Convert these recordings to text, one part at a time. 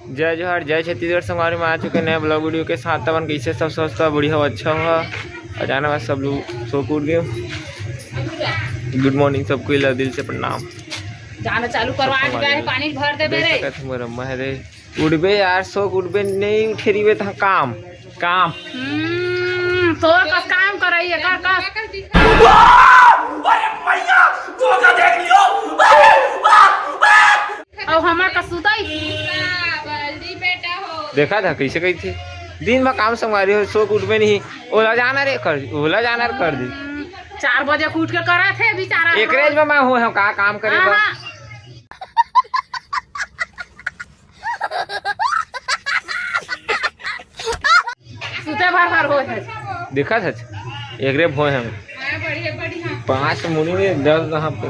जय जोहार जय छत्तीसगढ़ संगवारी में आ चुके नए ब्लॉग वीडियो के साथ। तवन कैसे सब स्वस्थ हुआ बढ़िया हुआ अच्छा हुआ अचानक बाद सब लोग सो कूद गए। गुड मॉर्निंग सबको इला दिल से प्रणाम। जाना चालू करवा है पानी भर दे बेरे मोरम्मा है रे उड़बे यार सो उड़बे नहीं उठेरीबे त काम काम तो का काम करइए कर कर अरे भैया तू का देख लियो अब हमार का सुतई देखा था कैसे कही थी दिन में काम संगवारी हो सो उठबे नहीं ओला जाना रे कर दी ओला जाना कर दी 4 बजे उठ के करा थे बेचारा एक रेज में मैं हूँ का काम करेगा सुते भर भर हो है देखा था एक रे भोए हम 5 मुनी में 10 कहाँ पे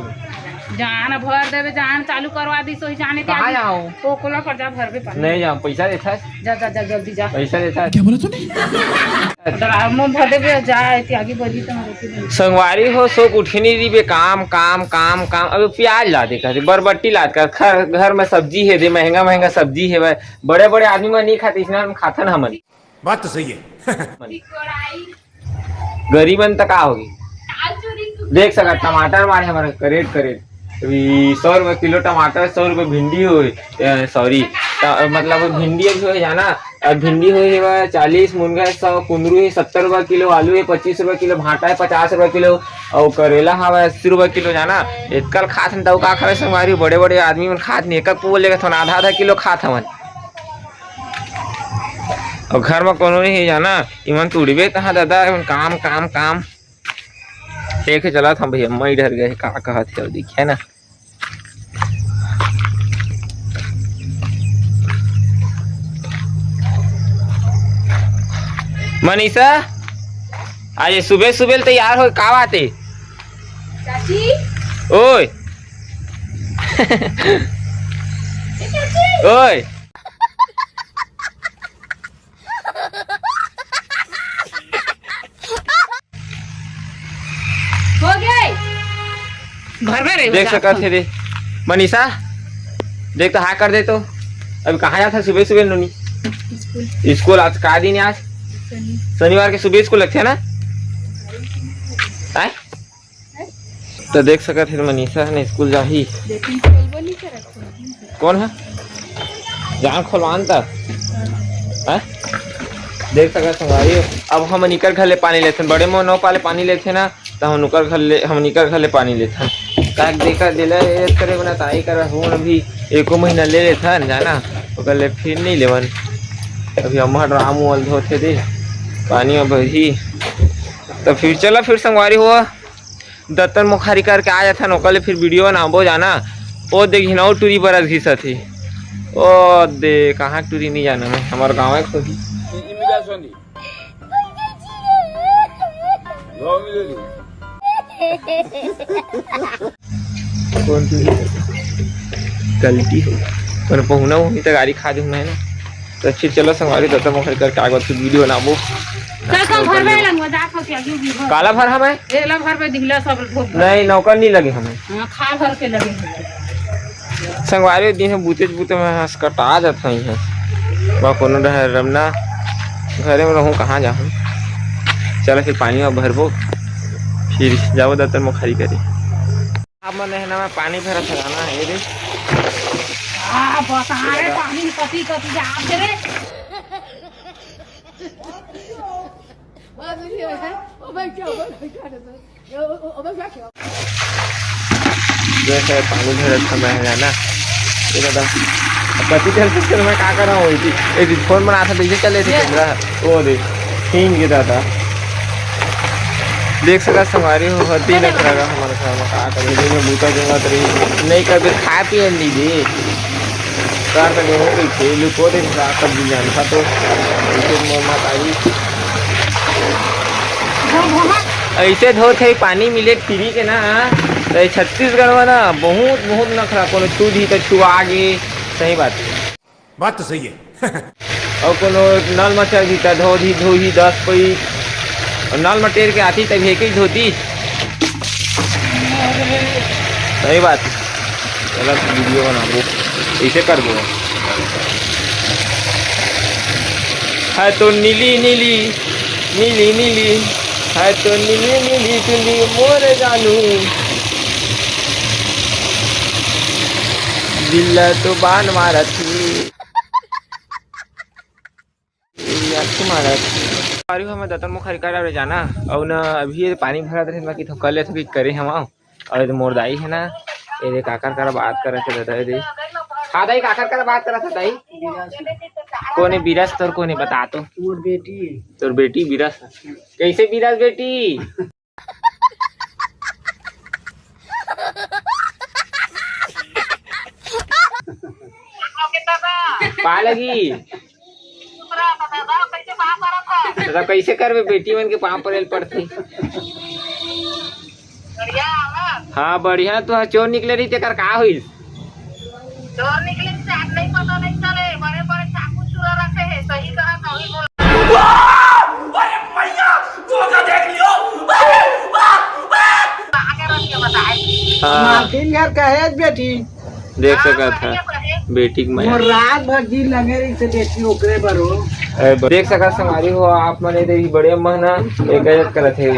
जान भर देवे जान चालू करवा दी सो जाने के कहाँ जाऊँ ओ कोला पर जा भर पे पानी नहीं जाऊँ पैसा देता है जा जा जा जल्दी जा पैसा देता है क्या बोला तूने ड्रामो भर देवे जा इतनी आगे बढ़ी तो हमारे संगवारी हो सो उठी नहीं दी बे काम काम काम काम अब प्याज ला दे कर बरबट्टी ला कर घर में सब्जी है दे महंगा महंगा सब्जी है बड़े बड़े आदमी में नहीं खाते इसलिए हम खाते ना हमन बात तो सही है गरीबन तक का होगी देख सका टमाटर मारे हमारे करेट करेट 100 रुपये किलो टमाटर 100 रुपये भिंडी हो सॉरी मतलब भिंडी भी हो जाना भिंडी हो 40 मुनगा 100 कुंदरू है 70 रुपये किलो आलू है 25 रुपये किलो भाटा है 50 रुपये किलो और करेला हवा 80 रुपये किलो जाना एकल खात तो का खावे संगवारी बड़े बड़े आदमी मन खात नहीं एक बोलेगा थोड़ा आधा किलो खात हमन और घर में कोनो नहीं जाना इमन तो उड़बे कहाँ दादा काम काम काम देखे चला था भैया मैं डर गए का कहा थे देखिए ना मनीषा आज सुबह सुबह तैयार हो का बाते चाची ओए ओए हो गए घर में रही देख सका थे दे मनीषा देख तो हाँ कर दे तो अभी कहाँ जाता सुबह सुबह नोनी स्कूल आज का दिन है आज शनिवार के सुबह स्कूल लगते है ना आए तो देख सका थे मनीषा ने स्कूल जा ही कौन है जान खोलवान तक देख सका संगारी अब हम निकर घर ले पानी लेते बड़े मोह नौ पाले पानी लेते ना तो हम निकर घर ले पानी लेते का देखा दिला करे बना ताई कर हूं अभी 1 महीना ले लेते जाना ओकर ले फिर नहीं लेवन अभी अम्मा ड्राम वाल धोते दे पानी में भरी तो फिर चला फिर संगवारी हुआ दत्तन मुखारी करके आ जाता नौकर फिर वीडियो बनाबो जाना ओ देखी ना टूरी बरस घिसा थी ओ दे कहाँ टूरी नहीं जाना मैं हमारे गाँव है तो कौन गलती हो पर पहुना हुई तो गाड़ी खा दूंगा है ना तो अच्छी चलो संगवारी दत्तन मुखारी करके आगे फिर वीडियो बनाबो काला भर हमें भर पे दिखला सब नहीं नौकर नहीं लगे हमें खा भर के लगे संगवारी दिन बूते बूते में हंस कटा जाता ही है कोनो रहे रमना घरे में रहूँ कहाँ जाऊँ चलो फिर पानी में भरबो फिर जाओ दत्तन मुखारी करे अब मन नहना में पानी भरा थकाना है रे पानी कति कति जा रे जैसे पानी भरा समय है ना ये दादा पति देर से मैं क्या कर रहा हूँ फोन बना था देखिए चले थे कैमरा वो देख छीन के दादा देख सका संगवारी हो होती नहीं करेगा हमारे घर में क्या करेंगे मैं बूता दूंगा तो नहीं कर खा पिए नहीं दे कार का गेहूँ कहीं थे लुको दे सब्जी जानता तो ऐसे धो थे पानी मिले फ्री के ना तो छत्तीसगढ़ में ना बहुत बहुत नखरा को छू दी तो छुआ गे सही बात तो सही है और को नल मचा दी तो धो ही 10 कोई नल में टेर के आती तब एक ही धोती सही बात चलो वीडियो बनाबो ऐसे कर दो है तो नीली नीली नीली नीली, है तो नीली नीली चुली मोर जानू, दिल तो बान मारा थी मारा थी। हम दतन मुखर कर जाना और न अभी पानी भरा रहे बाकी तो कल तो करे हम और मोर दाई है ना ये काकर कर बात कर रहे दादा दे। हाँ दाई काकर कर बात कर रहा था दाई। कोने बिरस तोर कोने बता तो तोर बेटी बिरस कैसे बिरस बेटी पा लगी तो कैसे करवे बेटी मन के पाँव पड़े पड़ती। हाँ बढ़िया तो चोर निकले रही तेकर का हुई चोर निकले नहीं पता नहीं चले बड़े बड़े चाकू चुरा रखे हैं सही तरह का ही बोल। अरे भैया धोखा देख लियो। आगे रख के बताए हाँ मार्टिन घर का है बेटी देख सका था बेटी के मैं और रात भर जी लगे रही से बेटी ओकरे पर हो देख सका संगारी हो आप मने दे बड़े महीना एक गजत करत थे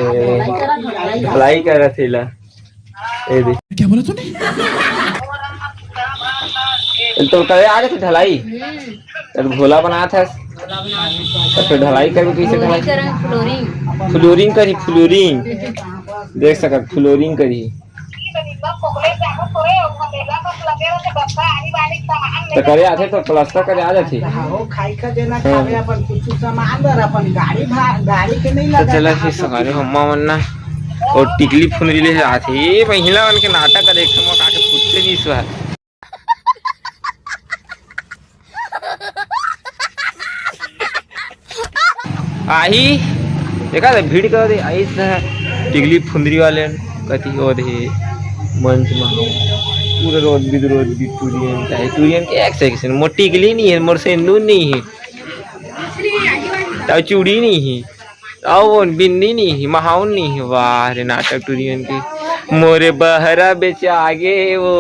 भलाई करत थे ला ए दे क्या बोला तूने? तो करे आ गए थे ढलाई तो भोला बना था तो फिर ढलाई करके कैसे ढलाई फ्लोरिंग करी फ्लोरिंग देख सका फ्लोरिंग करी तो करे आते तो प्लास्टर करे आ जाती हो खाई का देना खावे अपन कुछ सामान दर अपन गाड़ी के नहीं तो लगा चला फिर संगारी हम्मा वन्ना और टिकली फुनरी ले आथे ये महिला मन के नाटक का देख हम काके पूछते नहीं सो आही देखा था भीड़ कर दे आई टिकली फुंदरी वाले कथी हो दे मंच में पूरा रोड भी टूरियन चाहे टूरियन के एक सेक्शन मोर टिकली नहीं है मोर सेंदूर नहीं है तो चूड़ी नहीं है और बिन्नी नहीं है महाउन नहीं है। वाह रे नाटक टूरियन की मोरे बहरा बेच आगे वो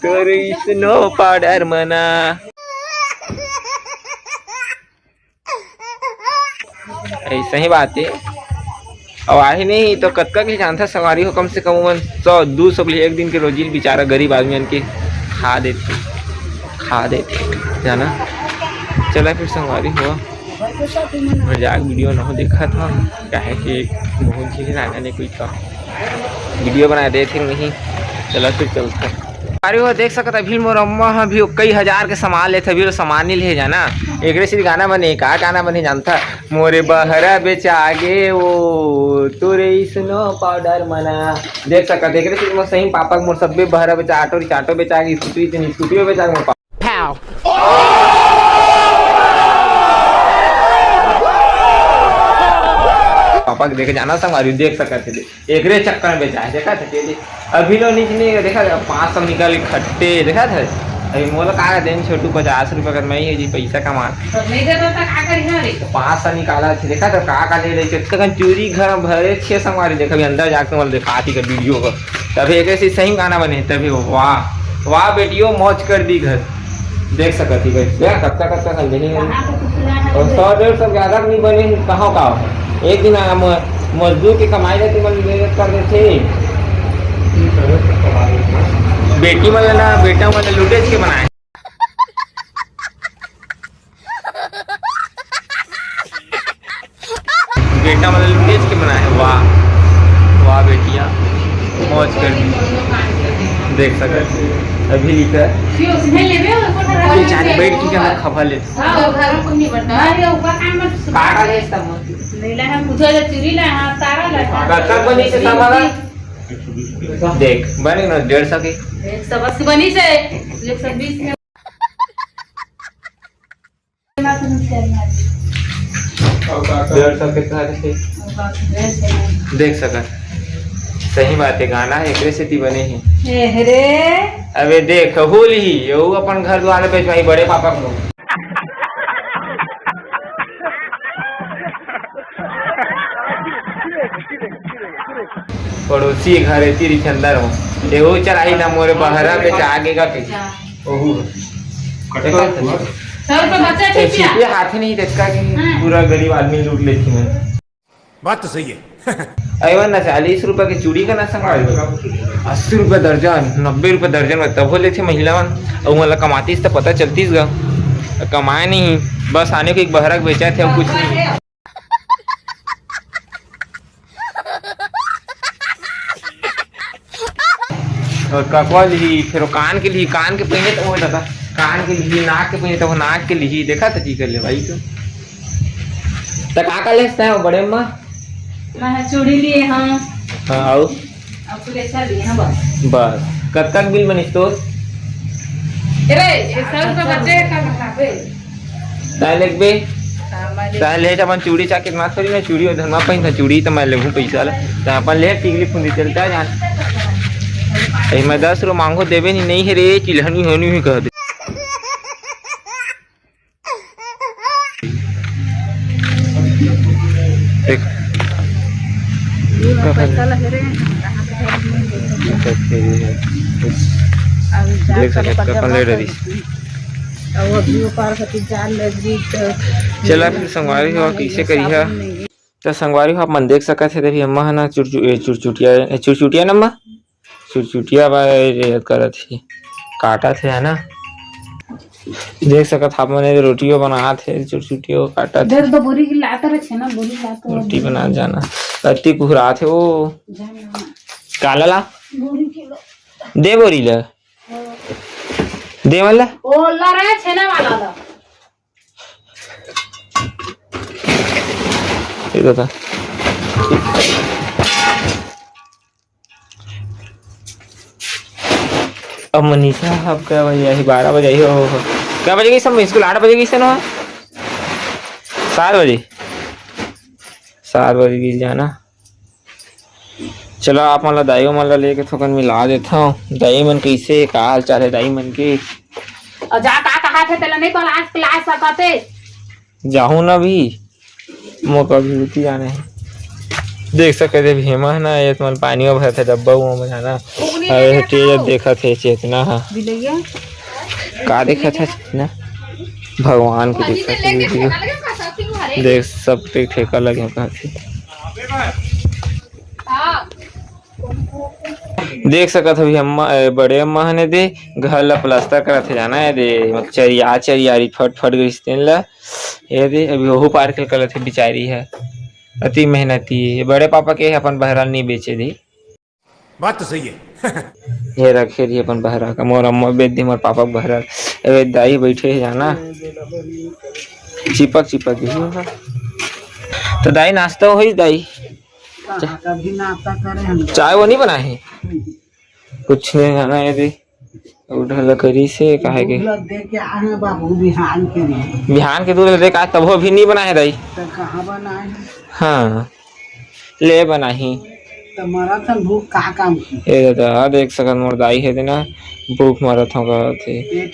तोर स्नो पाउडर मना ऐसा ही बात है। और आही नहीं तो कतका के जानता सवारी हो कम से कम 100-200 के लिए एक दिन के रोजी बेचारा गरीब आदमी के खा देते जाना। चला फिर सवारी हुआ मजाक वीडियो ना हो देखा था क्या है कि बहुत चीज़ राजा ने कोई का वीडियो बना दे थे नहीं। चला फिर चलता अरे वो देख सकता भीड़ मोर अम्मा भी कई हजार के सामान लेते भी सामान नहीं ले जाना एक सिर्फ गाना बने का गाना बने जानता मोरे बहरा बेच आगे वो तोरे स्नो पाउडर मना देख सकता देख रहे सिर्फ सही पापा मोर सब बहरा बेचा ऑटो बेचा आगे स्कूटी बेचा मोर पापा के देखे जाना संग देख सकते थे एक चक्कर में बेचा है देखा था अभी लोग नीचे देखा था 500 निकल खट्टे देखा था अभी मोला का देन छोटू 50 रुपये कर मैं ही जी पैसा कमा 500 निकाला थे देखा था का ले रही थी चूरी घर भरे 6 संगवारी देखा भी अंदर जाकर मतलब देखा थी वीडियो को तभी एक ऐसे सही गाना बने तभी वाह वाह बेटियों मौज कर दी घर देख सकती कच्चा कर देनी और 100-150 ज्यादा नहीं बने कहाँ का एक दिन मजदूर की कमाई रहती मेहनत कर रहे थे बेटी मतलब ना बेटा मतलब लुटेज के बनाए बेटा मतलब लुटेज के बनाए वाह वाह बेटिया मौज कर दी देख सकते अभी लिखा बेचारे बैठ के हम खबर लेते बनी से देख बने ना 150 की बनी से 120 में 150 कितना देख सका सही बात है गाना है एकरे से ती बने हैं रे अबे देख होल ही यो अपन घर द्वार पे भाई बड़े पापा को पड़ोसी घर है तेरी चंदर हो एहो चलाई ना मोरे बहरा पे आगे का के ओहू 100 रुपये बच्चे ए, ठीक छिपिया हाथ ही नहीं देखा कि पूरा गरीब आदमी लूट लेती मैं। बात तो सही है। अवन ना 40 रुपए की चूड़ी का ना संभाल 80 रुपए दर्जन 90 रुपए दर्जन में तब लेते महिला और मतलब कमातीस तो पता चलतीस गा कमाए नहीं बस आने को एक बहरक बेचा थे और कुछ नहीं। और ककवा ली फिर कान के लिए कान के पहने तो वो दादा कान के लिए नाक के पहने तो वो नाक के लिए देखा था ठीक कर ले भाई तो का लेता है वो बड़े अम्मा मैं चूड़ी लिए हाँ हाँ आओ अब तो अच्छा लिए हाँ बस कब तक बिल बनिस तो अरे 100 रुपये बच्चे का खाबे ताले बे ताले अपन चूड़ी चा कितना थोड़ी ना चूड़ी उधर में पहन था चूड़ी तो मैं लेहूं पैसा ला तो अपन ले टिकली फुंदी चलता जान ए मैं 10 रुपये मांगो देवे नहीं है रे चिल्हनी होनी ही कह दे देख देख सकते अपन ले रही चला फिर संगवारी हो कैसे करी है तो संगवारी हो अपन देख सकते थे अभी अम्मा है ना चुरचुटिया नम्मा चुरचुटिया करत थी काटा थे है ना देख सकत आप मैंने रोटियों बना थे चुरचुटियों काटा थे तो बोरी की लाता रहे ना बोरी लाता रोटी बना जाना अति कुहरा थे वो काला ला दे बोरी ला दे वाला ओ ला रहे छेना वाला ला ये था अब मनीषा अब क्या बजे आई 12 बजे आई हो क्या बजे गई सब स्कूल 8 बजे गई से ना 7 बजे 7 बजे गई जाना चलो आप मतलब दाई मतलब लेके थोकन मिला देता हूँ दाई मन कैसे का हाल चाल है दाई मन के और जा का कहा थे तेला नहीं क्लास क्लास सकते जाऊँ ना भी मौका भी होती जाना है देख सकते थे भीमा है ना ये तो पानी भरा था डब्बा हुआ में है ना अरे तेज देखा थे चेतना हाँ का देखा था चेतना भगवान को देखा था वीडियो देख सब ठेका लगे कहा थे देख सकत अभी अम्मा बड़े अम्मा ने दे घर ला प्लास्टर करा थे जाना है दे चरियारी फट फट गई तेन ला ये दे अभी वहू पार्कल कर थे बिचारी है अति मेहनती है बड़े पापा के अपन बहराल नहीं बेचे दी बात तो सही है। ये रखे रही अपन बहरा का मोर अम्मा बेच दी मोर पापा बहराल अरे दाई बैठे है जाना चिपक चिपक ही होगा तो दाई नाश्ता हो ही दाई चाय वो नहीं बनाए कुछ नहीं खाना है दे उठल करी से काहे के बिहान के दूध दे का तब वो भी नहीं बनाए दाई कहाँ बनाए हाँ ले बनाही तुम्हारा तो भूख का काम की ए दादा देख सकत मोर दाई है ना भूख मरत हो थे ये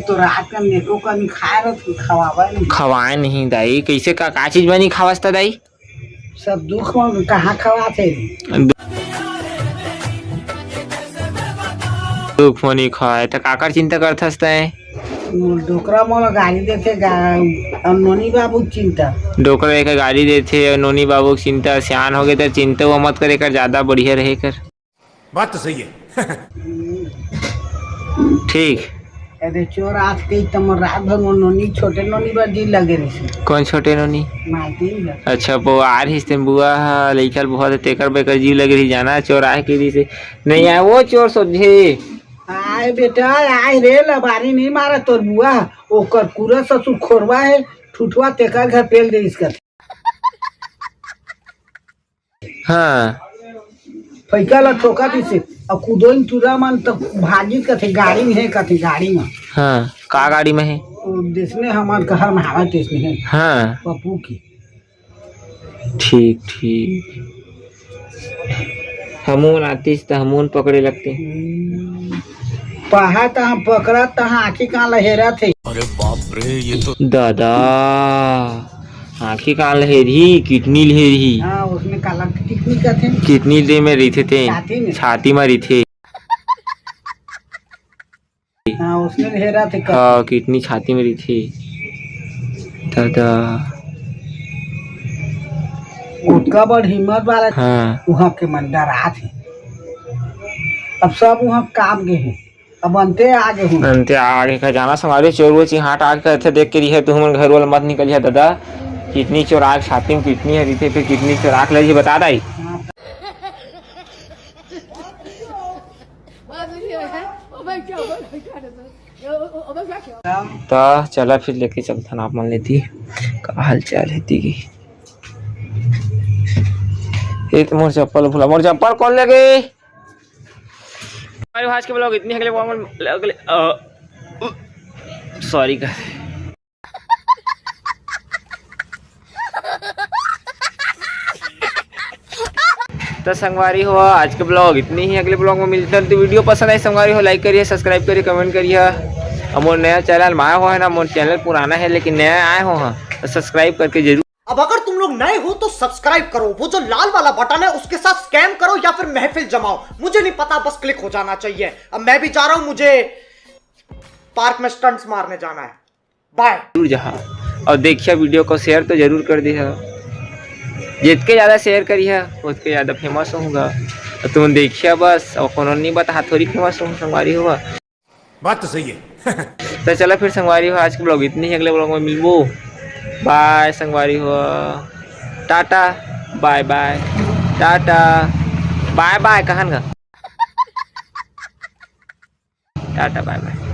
तो रात का neko का नहीं खाए रहा खवावा नहीं खवाए नहीं दाई कैसे का चीज बनी खावस्ता दाई सब दुख में कहाँ खवाते दुख मनी खाए तो काकर चिंता करथस है डोकरा मोला गाड़ी देते नोनी बाबू चिंता डोकरा एक गाड़ी देते और नोनी बाबू की चिंता सियान हो गए तो चिंता वो मत करे कर ज्यादा बढ़िया रहे कर बात तो सही है। ठीक अरे चोर आज के तम रात भर वो नोनी छोटे नोनी बाजी लगे रही कौन छोटे नोनी माइती अच्छा वो आ रही थे बुआ लइकल बहुत तेकर बेकर जीव लगे रही जाना चोर आए के दी से नहीं आए वो चोर सोझे आए बेटा आए रे लबारी नहीं मारा तोर बुआ ओकर पूरा ससुर खोरवा है ठुठवा तेकर घर पेल दे इसका हाँ पैका ला ठोका दिसे और कुदोइन तुरा मन तो भाजी कथे गाड़ी में है कथे गाड़ी में हाँ का गाड़ी में है जिसने हमारे घर में हवा टेस्ट है हाँ पप्पू की ठीक ठीक हमून आतीस तो हमून पकड़े लगते पहा तहाँ पकड़ा तहाँ आँखी कहाँ लहेरा थे अरे बाप रे ये तो दादा आँखी कहाँ लहेरी किडनी लहेरी हाँ उसमें काला टिकनी का थे किडनी दे में रही थे छाती में रही थे हाँ उसने लहेरा थे हाँ किडनी छाती में रही थी दादा गुटका बड़ हिम्मत वाला हाँ वहाँ के मन डरा थे। अब सब वहाँ काम के हैं, अब अंते आगे हूँ। अंते आगे का जाना संगारी चोर वो चिहाट आग करते देख के रही तू हमन घर वाला मत निकलिया दादा। कितनी चोराक छाती में कितनी हरी थे फिर कितनी चोराक लगी बता दाई। तो चला फिर लेके चलता ना आप मान लेती का हाल चाल है की। एक मोर चप्पल भूला, मोर चप्पल कौन ले गई। हमारे आज के ब्लॉग इतनी अगले सॉरी का तो संगवारी हो आज के ब्लॉग इतनी ही। अगले ब्लॉग में मिलते हैं। तो वीडियो पसंद आई संगवारी हो लाइक करिए, सब्सक्राइब करिए, कमेंट करिए। और मोर नया चैनल माया हो है ना, मोर चैनल पुराना है लेकिन नया आए हो हाँ तो सब्सक्राइब करके जरूर। अब अगर तुम लोग नए हो तो सब्सक्राइब करो, वो जो लाल वाला बटन है उसके साथ स्कैम करो या फिर महफिल जमाओ, मुझे नहीं पता, बस क्लिक हो जाना चाहिए। अब मैं भी जा रहा हूं, मुझे पार्क में स्टंट्स मारने जाना है। बाय। जरूर जहाँ और देखिए वीडियो को शेयर तो जरूर कर दिया। जितके ज़्यादा शेयर करिए उतके ज़्यादा फेमस होगा। तो तुम देखिए बस और कोनो नहीं बता थोड़ी फेमस हो संगवारी होगा। बात तो सही है। तो चलो फिर संगवारी हो आज के ब्लॉग इतनी ही। अगले ब्लॉग में मिलबो। बाय संगवारी हो, tata bye bye, tata bye bye कहन का टाटा बाय बाय।